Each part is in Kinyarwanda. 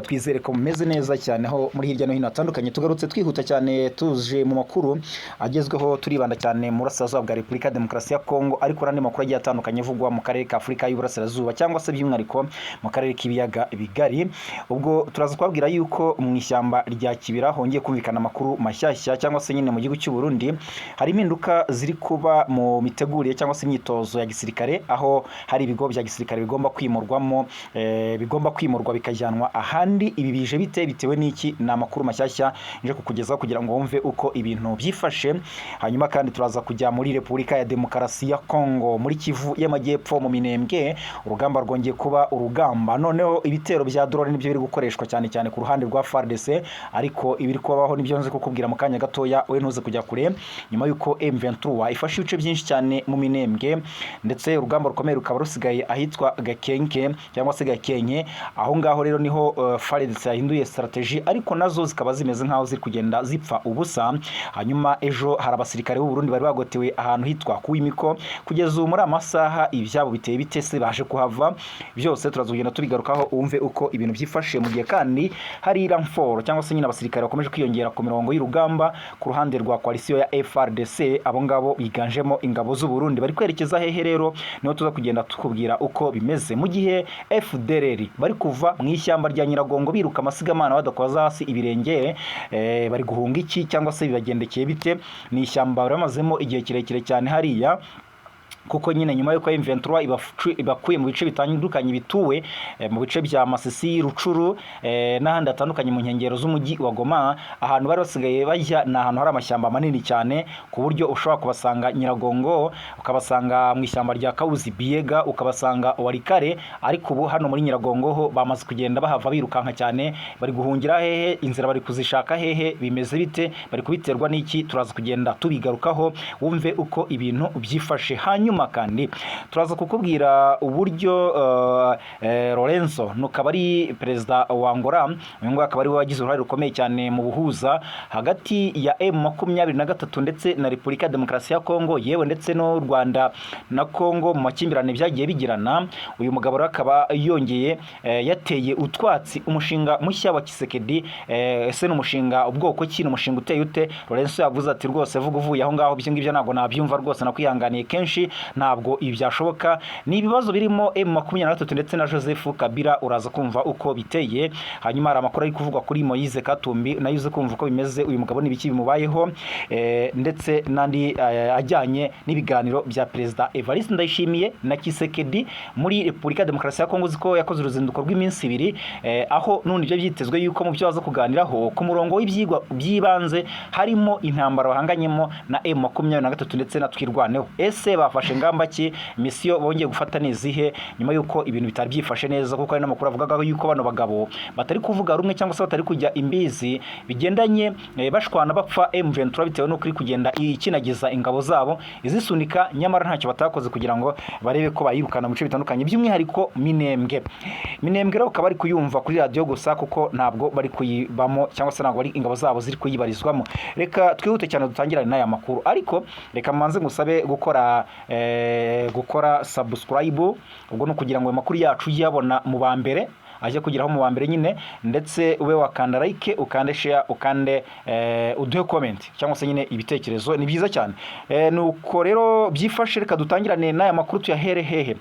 Twizere ko mumeze neza cyane aho muri hirya no hino hatandukanye. Tugarutse twihuta cyane tuje mu makuru agezweho, turibanda cyane mu burasirazuba bwa Repubulika Demokarasi ya Kongo, ariko n'andi makuru agiye atandukanye avugwa mu karere ka Afurika y'Uburasirazuba cyangwa se by'umwihariko mu karere k'ibiyaga bigari. Ubwo turaza kubabwira yuko mu ishyamba rya Kibira hongeye kumvikana amakuru mashyashya, cyangwa se nyine mu gihugu cy'u Burundi hari impinduka ziri kuba mu mitegurire cyangwa se imyitozo ya gisirikare, aho hari ibigo bya gisirikare bigomba kwimurwamo, bigomba kwimurwa bikajyanwa ahandi. Ibi bije bitewe n'iki? Ni amakuru mashyashya nje kukugezaho kugira ngo wumve uko ibintu byifashe. Hanyuma kandi turaza kujya muri Repubulika ya Demokarasi ya Kongo, muri Kivu y'Amajyepfo mu Minembwe. Urugamba rwongeye kuba urugamba, noneho ibitero bya drone nibyo biri gukoreshwa cyane cyane ku ruhande rwa FARDC, ariko ibiri kubaho nibyo nze kukubwira mu kanya gatoya, we ntuze kujya kure. Nyuma yuko M23 ifashe ibice byinshi cyane mu Minembwe, ndetse urugamba rukomeye rukaba rusigaye ahitwa Gakenke cyangwa se Gakenke. Aho ngaho rero niho FARDC yahinduye strategy, ariko nazo zikaba zimeze nkaho ziri kugenda zipfa ubusa. Hanyuma ejo hari abasirikare b'u Burundi bari bagotewe ahantu hitwa Kuwimiko. Kugeza ubu muri amasaha ibyabo biteye bitese baje kuhava. Byose turazugenda tubigarukaho umve uko ibintu byifashe, mu gihe kandi hari renfort cyangwa se nyine abasirikare bakomeje kwiyongera ku mirongo y'urugamba ku ruhande rwa coalition ya FARDC. Abo ngabo biganjemo ingabo z'u Burundi bari kwerekeza hehe rero, niho tuza kugenda tukubwira uko bimeze. Mu gihe FDLR bari kuva mu ishyamba rya Nyiragongo biruka amasigamana badakoza hasi ibirenge, bari guhunga iki cyangwa se bibagendekeye bite? Ni ishyamba baramazemo igihe kirekire cyane hariya, kuko nyine nyuma yuko M23 ibakuye mu bice bitandukanye bituwe, mu bice bya Masisi, Rucuru, n'ahandi hatandukanye mu nkengero z'umujyi wa Goma. Ahantu bari basigaye bajya ni ahantu hari amashyamba manini cyane, ku buryo ushobora kubasanga Nyiragongo, ukabasanga mu ishyamba rya Kauzi Biega, ukabasanga Warikare. Ariko ubu hano muri Nyiragongo ho bamaze kugenda bahava birukanka cyane. Bari guhungira hehe? Inzira bari kuzishaka hehe? Bimeze bite? Bari kubiterwa n'iki? Turaza kugenda tubigarukaho wumve uko ibintu byifashe. Hanyuma kandi turaza kukubwira uburyo Lorenzo nukaba ari perezida wa Angola, uyu nguyu akaba ari we wagize uruhare rukomeye cyane mu buhuza hagati ya M23 ndetse na Repubulika Demokarasi ya Kongo, yewe ndetse no Rwanda na Kongo mu makimbirane byagiye bigirana. Uyu mugabo akaba yongeye yateye utwatsi umushinga mushya wa Kisekedi. Ese n'umushinga ubwoko ki? N'umushinga uteye ute? Lorenzo yavuze ati rwose vuga uvuye aho ngaho, byo ngibyo ntabwo nabyumva rwose, nakwihanganiye kenshi, ntabwo ibi byashoboka. Ni ibibazo birimo M23 ndetse na Joseph Kabila, uraza kumva uko biteye. Hanyuma hari amakuru ari kuvugwa kuri Moise Katumbi, nayo uze kumva uko bimeze, uyu mugabo n'ibiki bimubayeho, ndetse nandi ajyanye n'ibiganiro bya Perezida Evariste Ndayishimiye na Kisekedi muri Repubulika Demokarasi ya Kongo, ziko yakoze uruzinduko rw'iminsi 2, aho nundi byo byitezwe yuko mu byo baza kuganiraho ku murongo w'ibyigwa byibanze harimo intambara bahanganyemo na M23 ndetse na Twirwaneho. Ese bafashe ngamba ki? Misiyo bongeye gufata nizihe nyuma yuko ibintu bitari byifashe neza? Kuko ari n'amakuru avuga yuko bano bagabo batari kuvuga rumwe cyangwa se batari kujya imbizi bigendanye, bashwana bapfa M23 bitewe no kuri kugenda ikinagiza ingabo zabo izisunika, nyamara ntacyo batakoze kugira ngo barebe ko bayirukana mu bice bitandukanye, by'umwihariko Minembwe rero ukaba ari kuyumva kuri radio gusa, kuko ntabwo bari kuyibamo cyangwa se ntabwo bari ingabo zabo ziri kuyibarizwamo. Reka twihute cyane dutangirane n'aya makuru, ariko reka manze ngusabe gukora subscribe, ubwo no kugira ngo amakuru yacu yabona mu bambere, aje kugeraho mu bambere nyine, ndetse ube wakanda like, ukande share, ukande uduhe comment cyangwa se nyine ibitekerezo, ni byiza cyane. Nuko rero byifashe, reka dutangirane n'aya makuru tuyahere hehe.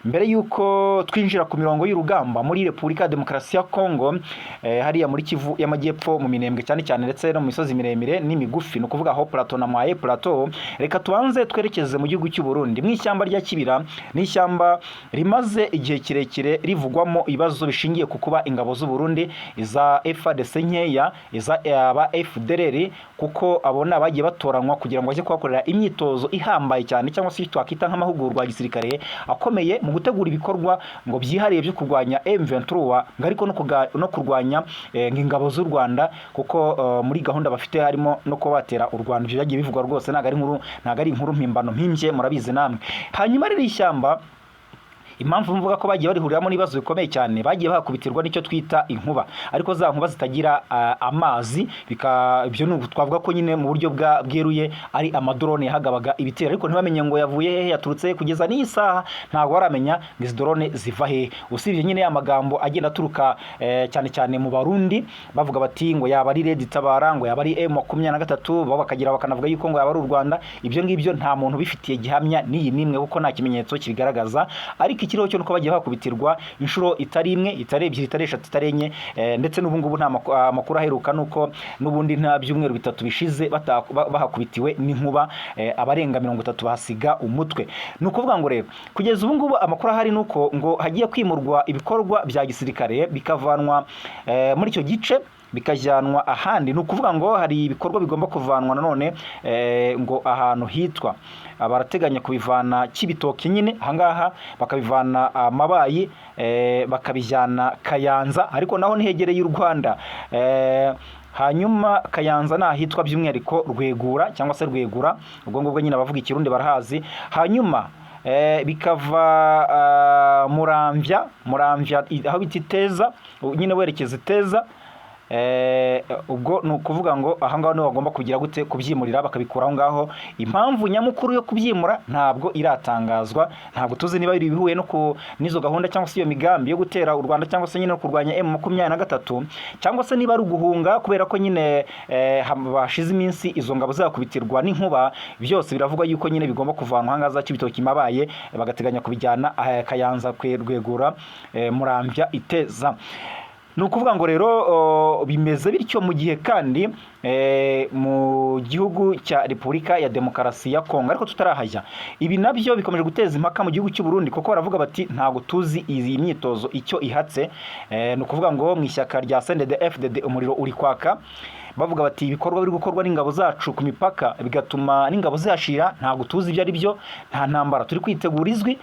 Mbere yuko twinjira ku mirongo y'urugamba muri Repubulika Demokarasi ya Kongo, hariya muri Kivu y'Amajyepfo mu Minembwe cyane cyane, ndetse no mu misozi miremire n'imigufi, no kuvuga aho plateau na Mwaye plateau. Reka tubanze twerekeze mu gihugu cy'u Burundi, mu ishyamba rya Kibira. Ni ishyamba rimaze igihe kirekire rivugwamo ibibazo bishingiye ku kuba ingabo z'u Burundi, iza FARDC nkeya, iza aba FDLR, kuko abona bagiye batoranywa kugira ngo bajye kuhakorera imyitozo ihambaye cyane, cyangwa se twakita nk'amahugurwa ya gisirikare akomeye mu gutegura ibikorwa ngo byihariye byo kurwanya M23, ariko no kurwanya ingabo z'u Rwanda, kuko muri gahunda bafite harimo no kuba batera u Rwanda. Ibyo byagiye bivugwa rwose, ntago ari inkuru mpimbano mpimbye, murabizi namwe. Hanyuma riri ishyamba impamvu mvuga ko bagiye barihuriramo n'ibibazo bikomeye cyane, bagiye bakubitirwa n'icyo twita inkuba, ariko za nkuba zitagira amazi, ibyo twavuga ko nyine mu buryo bweruye ari amadrone yahagabaga ibitero, ariko ntibamenye ngo yavuye hehe, yaturutse kugeza n'iyi saha ntabwo baramenya ngo izi drone ziva hehe, usibye nyine amagambo agenda aturuka cyane cyane mu Barundi bavuga bati ngo yaba ari Red Tabara, ngo yaba ari M23, bakagira bakanavuga yuko ngo yaba ari u Rwanda. Ibyo ngibyo nta muntu bifitiye gihamya n'iyi nimwe kuko nta kimenyetso kibigaragaza, ariko ikiriho cyo nuko bagiye bakubitirwa inshuro itari imwe, itari ebyiri, itari eshatu, itari enye, ndetse n'ubu ngubu nta makuru aheruka nuko n'ubundi nta byumweru bitatu bishize bahakubitiwe n'inkuba, abarenga 30 bahasiga umutwe. Ni ukuvuga ngo rero kugeza ubu ngubu amakuru ahari nuko ngo hagiye kwimurwa ibikorwa bya gisirikare bikavanwa muri icyo gice bikajyanwa ahandi. Ni ukuvuga ngo hari ibikorwa bigomba kuvanwa nanone ngo ahantu hitwa, barateganya kubivana Kibitoki nyine ahangaha, bakabivana Mabayi, bakabijyana Kayanza, ariko naho nihegereye u Rwanda. Hanyuma Kayanza nahitwa by'umwihariko Rwegura cyangwa se Rwegura, ubwo ngubwo nyine abavuga ikirundi barahazi. Hanyuma bikava Muramvya aho bita Iteza nyine werekeza Iteza, ubwo ni ukuvuga ngo ahangaho niho bagomba kugira gute kubyimurira bakabikura aho ngaho. Impamvu nyamukuru yo kubyimura ntabwo iratangazwa, ntabwo tuzi niba biri bihuye no n'izo gahunda cyangwa se iyo migambi yo gutera u Rwanda cyangwa se nyine no kurwanya M23, cyangwa se niba ari uguhunga kubera ko nyine bashize iminsi izo ngabo zakubitirwa n'inkuba. Byose biravugwa yuko nyine bigomba kuvanwa ahangaha za Kibitoki Mabaye, bagateganya kubijyana Kayanza Rwegura, Muramvya, Iteza. Ni ukuvuga ngo rero bimeze bityo mu gihe kandi mu gihugu cya Repubulika ya Demokarasi ya Kongo, ariko tutarahajya. Ibi nabyo bikomeje guteza impaka mu gihugu cy'u Burundi kuko baravuga bati ntabwo tuzi iyi myitozo icyo ihatse. Ni ukuvuga ngo mu ishyaka rya CNDD-FDD umuriro uri kwaka, bavuga bati ibikorwa biri gukorwa n'ingabo zacu ku mipaka bigatuma n'ingabo zihashira, ntabwo tuzi ibyo ari byo, nta ntambara turi kwitegura izwi,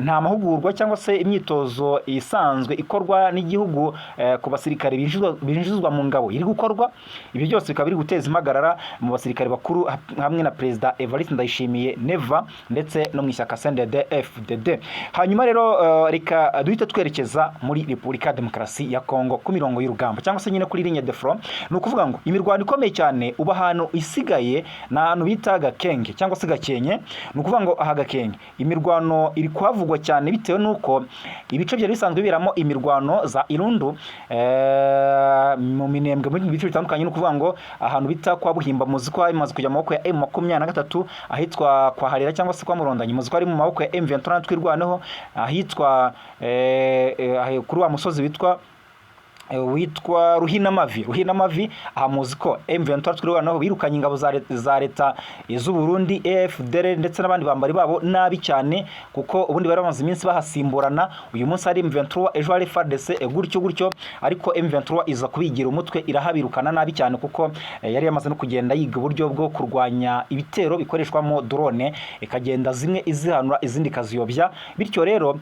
nta mahugurwa cyangwa se imyitozo isanzwe ikorwa n'igihugu ku basirikare binjizwa mu ngabo iri gukorwa. Ibi byose bikaba biri guteza impagarara mu basirikare bakuru hamwe na Perezida Evariste Ndayishimiye Neva ndetse no mu ishyaka CNDD-FDD. Hanyuma rero reka duhite twerekeza muri Repubulika ya Demokarasi ya Kongo ku mirongo y'urugamba cyangwa se nyine kuri ligne de front. Ni ukuvuga ngo imirwano ikomeye cyane uba ahantu isigaye na ahantu bita Gakenge cyangwa se Gakenke. Ni ukuvuga ngo aha Gakenge imirwano iri kuhavugwa cyane bitewe nuko ibice byari bisanzwe biramo imirwano za Irundu mu Minembwe muri bice bitandukanye. Ni ukuvuga ngo ahantu bita kwa Buhimba muzi ko imaze kujya mu maboko ya M23, ahitwa kwa Harera cyangwa se kwa Murondanye muzi ko ari mu maboko ya M23 twirwaneho, ahitwa kuri wa musozi witwa Ruhinamavi aha muzi ko M23 twirwanaho birukanye ingabo za leta z'u Burundi, FDL ndetse n'abandi bambari babo nabi cyane kuko ubundi bari bamaze iminsi bahasimburana. Uyu munsi ari M23, ejo ari FARDC, gutyo, ariko M23 iza kubigira umutwe irahabirukana nabi cyane kuko yari yamaze no kugenda yiga uburyo bwo kurwanya ibitero bikoreshwamo drone, ikagenda zimwe izihanura izindi kaziyobya, bityo rero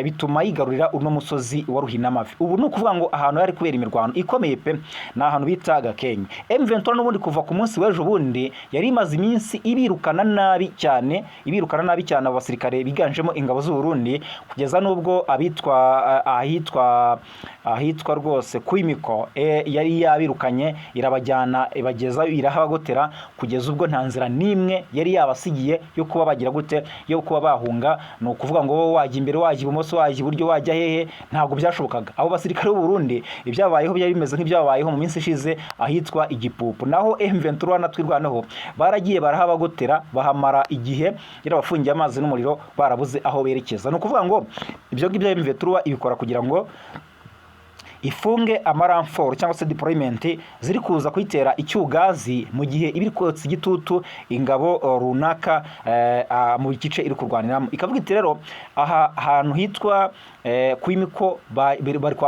bituma yigarurira uno musozi wa Ruhinamavi. Ubu ni ukuvuga ngo ahantu ari kubera imirwano ikomeye pe na ahantu bita Gakenke. M23 n'ubundi kuva ku munsi w'ejo bundi yari imaze iminsi ibirukana nabi cyane abasirikare biganjemo ingabo z'u Burundi, kugeza nubwo ahitwa rwose Kwimiko yari yabirukanye irabajyana ibagezayo irahabagotera, kugeza ubwo nta nzira nimwe yari yabasigiye yo kuba bagira gute, yo kuba bahunga. Ni ukuvuga ngo wajya imbere, wajya ibumoso, wajya iburyo, wajya hehe, ntabwo byashobokaga. Abo basirikare b'u Burundi ibyabayeho byari bimeze nk'ibyabayeho mu minsi ishize ahitwa Igipupu. Naho M23 natwirwanaho baragiye barahabagotera bahamara igihe yarabafungiye amazi n'umuriro barabuze aho berekeza. Ni ukuvuga ngo ibyo ngibyo M23 ibikora kugira ngo ifunge amaramforo cyangwa se deployment ziri kuza kuyitera icyugazi mu gihe ibiri kotsa igitutu ingabo runaka mu gice iri kurwaniramo. Ikavuga iti rero aha hantu hitwa Kwimiko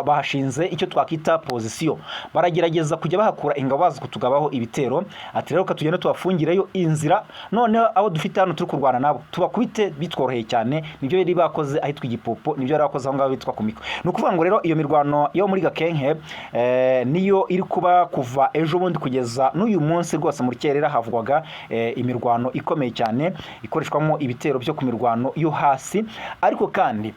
bahashinze icyo twakita position, baragerageza kujya bahakura ingabo bazi kutugabaho ibitero. Ati rero katugenda tubafungireyo inzira, noneho abo dufite hano turi kurwana nabo tubakubite bitworoheye cyane. Nibyo yari bakoze ahitwa Igipupu, nibyo yari bakoze aho ngaho bitwa Kwimiko. Ni ukuvuga ngo rero iyo mirwano yo muri muri Gakenke niyo iri kuba kuva ejo bundi kugeza n'uyu munsi rwose mu rukerera havugwaga imirwano ikomeye cyane ikoreshwamo ibitero byo ku mirwano yo hasi, ariko kandi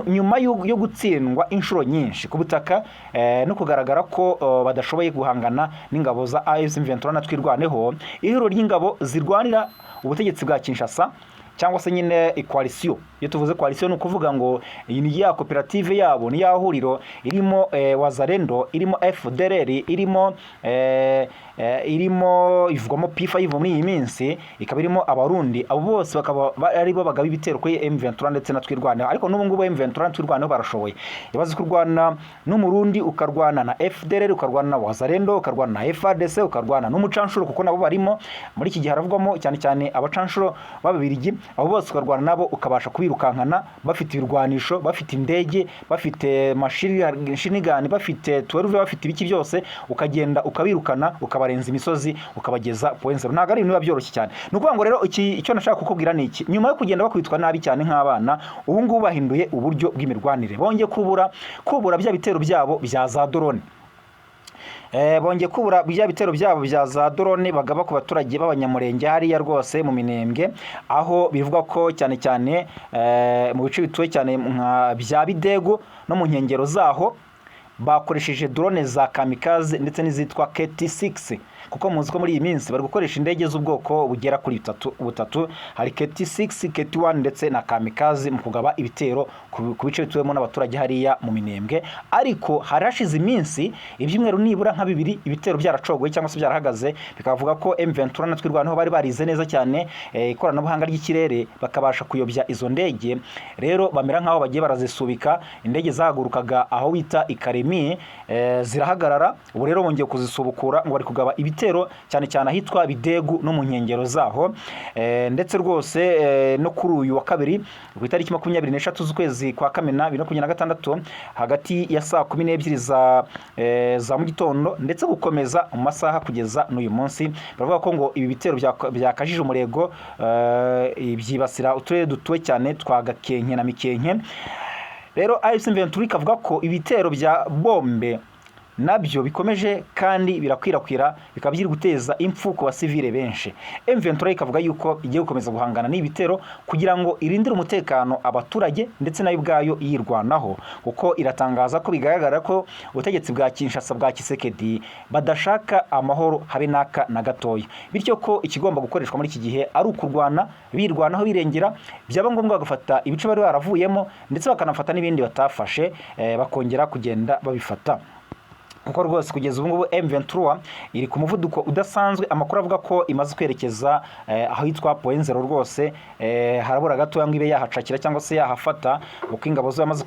nyuma yo gutsindwa inshuro nyinshi ku butaka no kugaragara ko badashoboye guhangana n'ingabo za AFC M23 na Twirwaneho, ihuriro ry'ingabo zirwanira ubutegetsi bwa Kinshasa cyangwa se nyine coalition. Iyo tuvuze coalition ni ukuvuga ngo iyi ni ya koperative yabo, ni ya huriro irimo Wazalendo, irimo FDLR, irimo ivugwamo P5 muri iyi minsi, ikaba irimo abarundi. Abo bose bakaba ari bo bagaba ibitero kuri M23 ndetse na Twirwaneho, ariko n'ubu ngubu M23 na Twirwaneho barashoboye. Yabaze kurwana n'umurundi, ukarwana na FDLR, ukarwana na Wazalendo, ukarwana na FARDC, ukarwana n'umucanshuro kuko nabo barimo. Muri iki gihe haravugwamo cyane cyane abacanshuro b'Ababirigi, abo bose ukarwana nabo ukabasha kubirukankana bafite ibirwanisho, bafite indege, bafite machine gun, bafite 12, bafite ibiki byose, ukagenda ukabirukana ukabarenza imisozi ukabageza point zero. Ntago ari ibintu byoroshye cyane. Nukuvuga ngo rero icyo nashaka kukubwira ni iki: nyuma yo kugenda bakwitwa nabi cyane nk'abana, ubu ngubu bahinduye uburyo bw'imirwanire, bongeye kubura bya bitero byabo bya za drone. Bongeye kubura bya bitero byabo bya za drone bagaba ku baturage b'abanyamurenge hariya rwose mu Minembwe, aho bivuga ko cyane cyane mu bice bituwe cyane nka bya Bidego no mu nkengero zaho bakoresheje drone za kamikaze ndetse n'izitwa KT6, kuko muzi ko muri iyi minsi bari gukoresha indege z'ubwoko bugera kuri butatu, hari KT6, KT1 ndetse na kamikaze mu kugaba ibitero ku bice bituwemo n'abaturage hariya mu Minembwe. Ariko harashize iminsi ibyumweru nibura nka 2 ibitero byaracogoye cyangwa se byarahagaze, bikavuga ko M23 na Twirwaneho bari barize neza cyane ikoranabuhanga ry'ikirere, bakabasha kuyobya izo ndege. Rero bamera nkaho bagiye barazisubika, indege zahagurukaga aho wita Ikaremi zirahagarara, ubu rero bongeye kuzisubukura ngo bari kugaba ibitero cyane cyane ahitwa Bidegu no mu nkengero zaho. Ndetse rwose no kuri uyu wa kabiri ku itariki 24 z'ukwezi kwa Kamena 2026 hagati ya saa 12 za mu gitondo ndetse gukomeza mu masaha kugeza n'uyu munsi, baravuga ko ngo ibi bitero byakajije umurego byibasira uturere dutuwe cyane twa Gakenke na Mikenke. Rero AFC M23 ikavuga ko ibitero bya bombe nabyo bikomeje kandi birakwirakwira, bikaba biri guteza impfu ku basivile benshi. M23 ikavuga yuko igiye gukomeza guhangana n'ibitero kugira ngo irindire umutekano abaturage ndetse nayo ubwayo yirwanaho, kuko iratangaza ko bigaragara ko ubutegetsi bwa Kinshasa bwa Kisekedi badashaka amahoro habe naka na gatoya, bityo ko ikigomba gukoreshwa muri iki gihe ari ukurwana birwanaho birengera, byaba ngombwa bagafata ibice bari baravuyemo ndetse bakanafata n'ibindi batafashe, bakongera kugenda babifata. Kuko rwose kugeza ubu ngubu M23 iri ku muvuduko udasanzwe. Amakuru avuga ko imaze kwerekeza aho yitwa point zero rwose, harabura gato yango ibe yahacakira cyangwa se yahafata, uko ingabo zo yamaze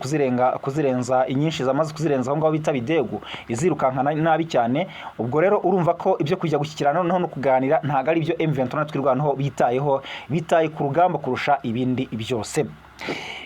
kuzirenza inyinshi zamaze kuzirenza aho ngaho bita Bidegu, izirukankana nabi cyane. Ubwo rero urumva ko ibyo kujya gushyikirana noneho no kuganira ntago ari ibyo M23 na Twirwaneho bitaye ku rugamba kurusha ibindi byose.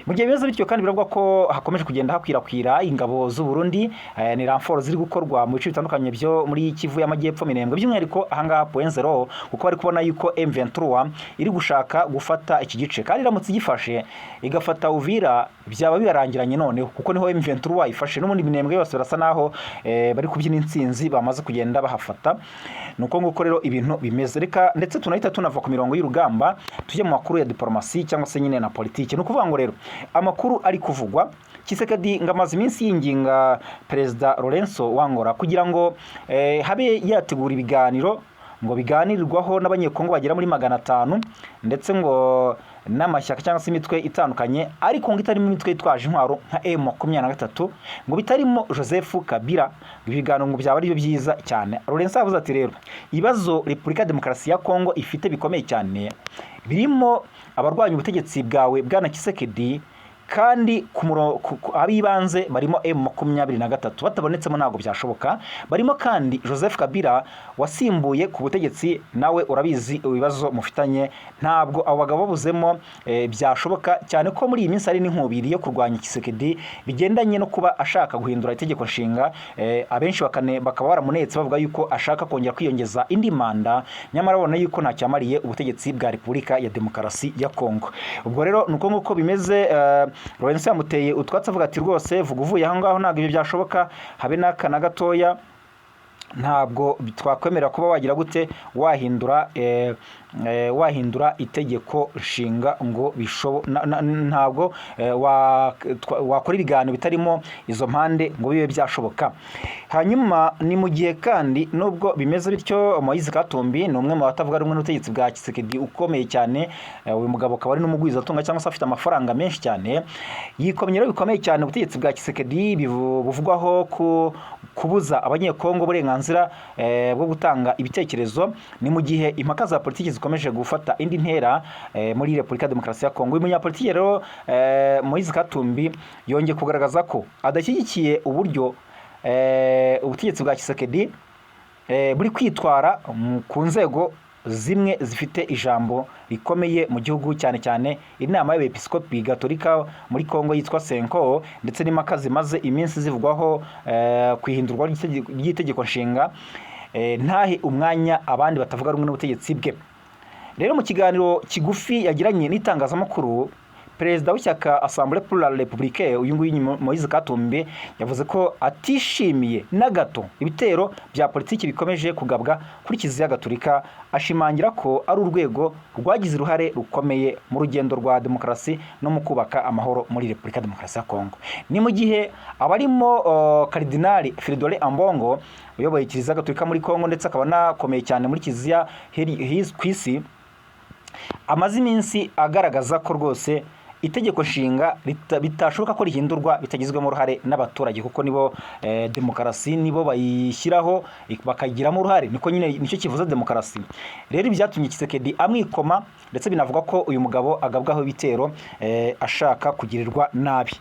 Mu gihe bibazo bityo kandi biravuga ko hakomeje kugenda hakwirakwira ingabo z'u Burundi, ni renfort ziri gukorwa mu bice bitandukanye byo muri Kivu y'Amajyepfo Minembwe, by'umwihariko ahangaha point zero, kuko bari kubona yuko M23 iri gushaka gufata iki gice, kandi iramutse igifashe igafata Uvira byaba birarangiranye noneho, kuko niho M23 ifashe n'ubundi Minembwe yose barasa naho bari kubyina intsinzi bamaze kugenda bahafata. Nuko nguko rero ibintu bimeze. Reka ndetse tunahita tunava ku mirongo y'urugamba tujye mu makuru ya diplomasi cyangwa se nyine na politiki. Nukuvuga ngo rero amakuru ari kuvugwa, Kisekedi ngamaze iminsi yinginga Perezida Lorenzo Wangora kugira ngo habe yategura ibiganiro ngo biganirirwaho n'abanyekongo bagera muri 500 ndetse ngo n'amashyaka cyangwa se imitwe itandukanye, ariko ngo itarimo imitwe itwaje intwaro nka M23, ngo bitarimo Joseph Kabila. Ibiganiro ngo byaba ari byo byiza cyane. Lorenzo yavuze ati rero ibibazo Repubulika Demokarasi ya Kongo ifite bikomeye cyane, birimo abarwanya ubutegetsi bwawe bwana Kisekedi, kandi abibanze barimo M23 batabonetsemo ntago byashoboka. Barimo kandi Joseph Kabila wasimbuye ku butegetsi, nawe urabizi ibibazo mufitanye, ntabwo abo bagabo babuzemo byashoboka cyane ko muri iyi minsi ari n'inkubiri yo kurwanya Kisekedi bigendanye no kuba ashaka guhindura itegeko nshinga. Abenshi bakaba baramunetse bavuga yuko ashaka kongera kwiyongeza indi manda, nyamara babona yuko ntacyamariye ubutegetsi bwa Repubulika ya Demokarasi ya Kongo. Ubwo rero nuko nguko bimeze. Lawrence yamuteye utwatsi avuga ati rwose vuga uvuye aho ngaho ntabwo ibyo byashoboka habe n'akana gatoya, ntabwo twakwemera kuba wagira gute wahindura itegeko nshinga ngo ntabwo wakora ibiganiro bitarimo izo mpande ngo bibe byashoboka. Hanyuma ni mu gihe kandi nubwo bimeze bityo, Moise Katumbi ni umwe mu batavuga rumwe n'ubutegetsi bwa Tshisekedi ukomeye cyane. Uyu mugabo akaba ari n'umugwizatunga cyangwa se afite amafaranga menshi cyane, yikomye rero bikomeye cyane ubutegetsi bwa Tshisekedi buvugwaho kubuza abanyekongo uburenganzira bwo gutanga ibitekerezo. Ni mu gihe impaka za politiki zikomeje gufata indi ntera muri Repubulika Demokarasi ya Kongo. Uyu munyapolitiki rero Moise Katumbi yongeye kugaragaza ko adashyigikiye uburyo ubutegetsi bwa Tshisekedi buri kwitwara ku nzego zimwe zifite ijambo rikomeye mu gihugu, cyane cyane inama y'abepiskopi gatolika muri Kongo yitwa Senko, ndetse n'impaka zimaze iminsi zivugwaho ku ihindurwa ry'itegeko nshinga ntahe umwanya abandi batavuga rumwe n'ubutegetsi bwe. Rero mu kiganiro kigufi yagiranye n'itangazamakuru, perezida w'ishyaka Assemblée pour la République uyu nguyu Moise Katumbi yavuze ko atishimiye na gato ibitero bya politiki bikomeje kugabwa kuri Kiliziya Gatolika, ashimangira ko ari urwego rwagize uruhare rukomeye mu rugendo rwa demokarasi no mu kubaka amahoro muri Repubulika Demokarasi ya Kongo. Ni mu gihe abarimo Kardinali Fridolin Ambongo uyoboye Kiliziya Gatolika muri Kongo ndetse akaba anakomeye cyane muri Kiliziya ku isi, amaze iminsi agaragaza ko rwose itegeko nshinga bitashoboka ko rihindurwa bitagizwemo uruhare n'abaturage, kuko nibo demokarasi nibo bayishyiraho bakagiramo uruhare, nicyo kivuze demokarasi. Rero ibyatumye Tshisekedi amwikoma, ndetse binavuga ko uyu mugabo agabwaho ibitero ashaka kugirirwa nabi.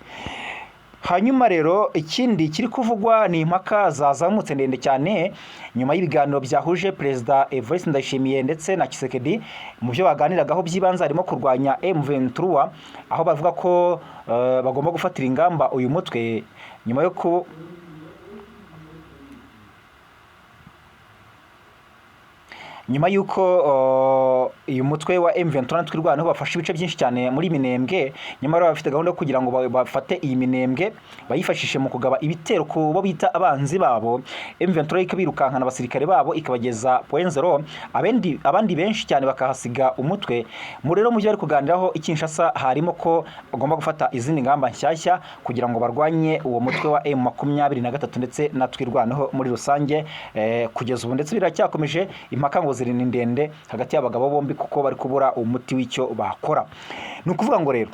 Hanyuma rero ikindi kiri kuvugwa ni impaka zazamutse ndende cyane nyuma y'ibiganiro byahuje Perezida Evariste Ndayishimiye ndetse na Tshisekedi. Mu byo baganiragaho by'ibanze harimo kurwanya M23, aho bavuga ko bagomba gufatira ingamba uyu mutwe nyuma yo nyuma yuko uyu mutwe wa M23 twirwanaho bafashe ibice byinshi cyane muri Minembwe. Nyuma rero bafite gahunda yo kugira ngo bafate iyi Minembwe bayifashishe mu kugaba ibitero ku bo bita abanzi babo. M23 ikabirukankana abasirikare babo ikabageza point zero, abandi benshi cyane bakahasiga umutwe. Mu rero mu byo bari kuganiraho Kinshasa harimo ko bagomba gufata izindi ngamba nshyashya kugira ngo barwanye uwo mutwe wa M23 ndetse na twirwanaho muri rusange. Kugeza ubu ndetse biracyakomeje impaka ngo ziri ndende hagati y'abagabo bombi kuko bari kubura umuti w'icyo bakora. Ni ukuvuga ngo rero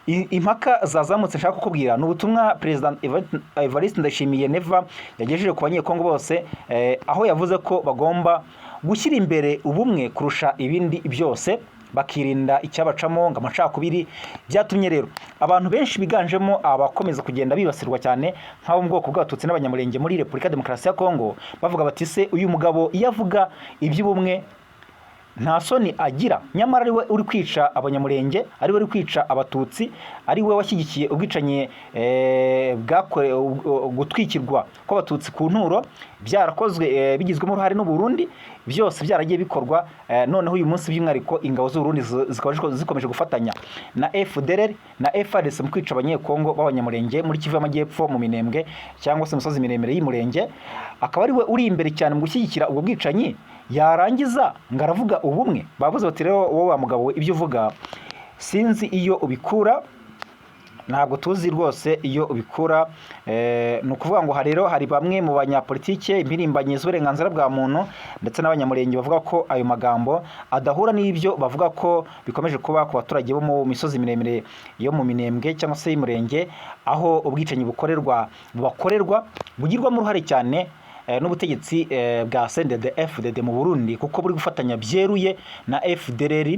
impaka zazamutse nshaka kukubwira n'ubutumwa Perezida Evariste Ndayishimiye Neva yagejeje ku banyekongo bose, aho yavuze ko bagomba gushyira imbere ubumwe kurusha ibindi byose, bakirinda icyabacamo ngo amacakubiri. Byatumye rero abantu benshi biganjemo abakomeza kugenda bibasirwa cyane nk'abo mu bwoko bw'abatutsi n'abanyamurenge muri Repubulika Demokarasi ya Kongo, bavuga bati se uyu mugabo iyo avuga iby'ubumwe nta soni agira, nyamara ari we uri kwica abanyamurenge, ari we uri kwica abatutsi, ari we washyigikiye ubwicanyi gutwikirwa kw'abatutsi ku nturo byarakozwe bigizwemo uruhare n'u Burundi, byose byaragiye bikorwa. Noneho uyu munsi by'umwihariko ingabo z'u Burundi zikomeje gufatanya na FDLR na FARDC mu kwica abanyekongo b'abanyamurenge muri Kivu y'Amajyepfo mu Minembwe cyangwa se umusozi miremire y'Umurenge. Akaba ari we uri imbere cyane mu gushyigikira ubwo bwicanyi, yarangiza ngo aravuga ubumwe. Bavuze bati rero wowe wa mugabo ibyo uvuga sinzi iyo ubikura, ntabwo tuzi rwose iyo ubikura. Ni ukuvuga ngo rero hari bamwe mu banyapolitike impirimbanyi z'uburenganzira bwa muntu ndetse n'abanyamurenge bavuga ko ayo magambo adahura n'ibyo bavuga ko bikomeje kuba ku baturage bo mu misozi miremire yo mu Minembwe cyangwa se y'Umurenge, aho ubwicanyi bubakorerwa bugirwamo uruhare cyane n'ubutegetsi bwa CNDD-FDD mu Burundi, kuko buri gufatanya byeruye na FDLR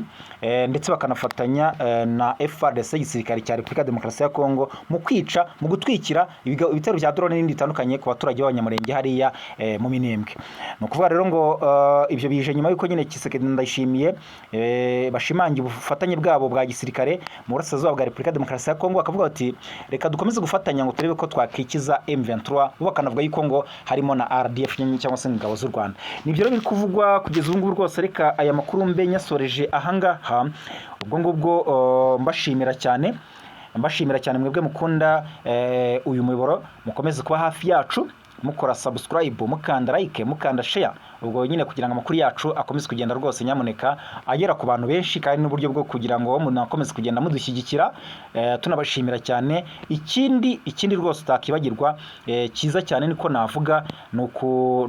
ndetse bakanafatanya na FARDC igisirikare cya Repubulika Demokarasi ya Kongo mu kwica, mu gutwikira ibitero bya drone n'ibindi bitandukanye ku baturage b'abanyamurenge hariya mu Minembwe. Ni ukuvuga rero ngo ibyo bije nyuma yuko nyine Tshisekedi Ndayishimiye bashimangiye ubufatanye bwabo bwa gisirikare mu burasirazuba bwa Repubulika Demokarasi ya Kongo, bakavuga bati reka dukomeze gufatanya ngo turebe ko twakikiza M23, bo bakanavuga yuko ngo harimo na RDF cyangwa se ingabo z'u Rwanda. Nibyo rero biri kuvugwa kugeza ubu ngubu rwose. Reka aya makuru mbe nyasoreje ahangaha, ubwo ngubwo mbashimira cyane mbashimira cyane mwebwe mukunda uyu muyoboro, mukomeze kuba hafi yacu mukora subscribe, mukanda like, mukanda share, ubwo nyine kugira ngo amakuru yacu akomeze kugenda rwose nyamuneka agera ku bantu benshi, kandi n'uburyo bwo kugira ngo umuntu akomeze kugenda mudushyigikira. Tunabashimira cyane. Ikindi rwose utakibagirwa cyiza cyane niko navuga ni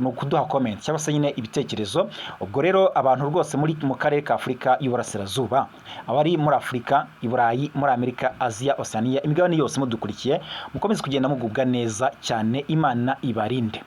ukuduha comment cyangwa se nyine ibitekerezo. Ubwo rero abantu rwose mu karere ka Afurika y'Uburasirazuba, abari muri Afurika, i Burayi, muri Amerika, Aziya, Oceania, imigabane yose mudukurikiye, mukomeze kugenda mugubwa neza cyane. Imana ibarinde.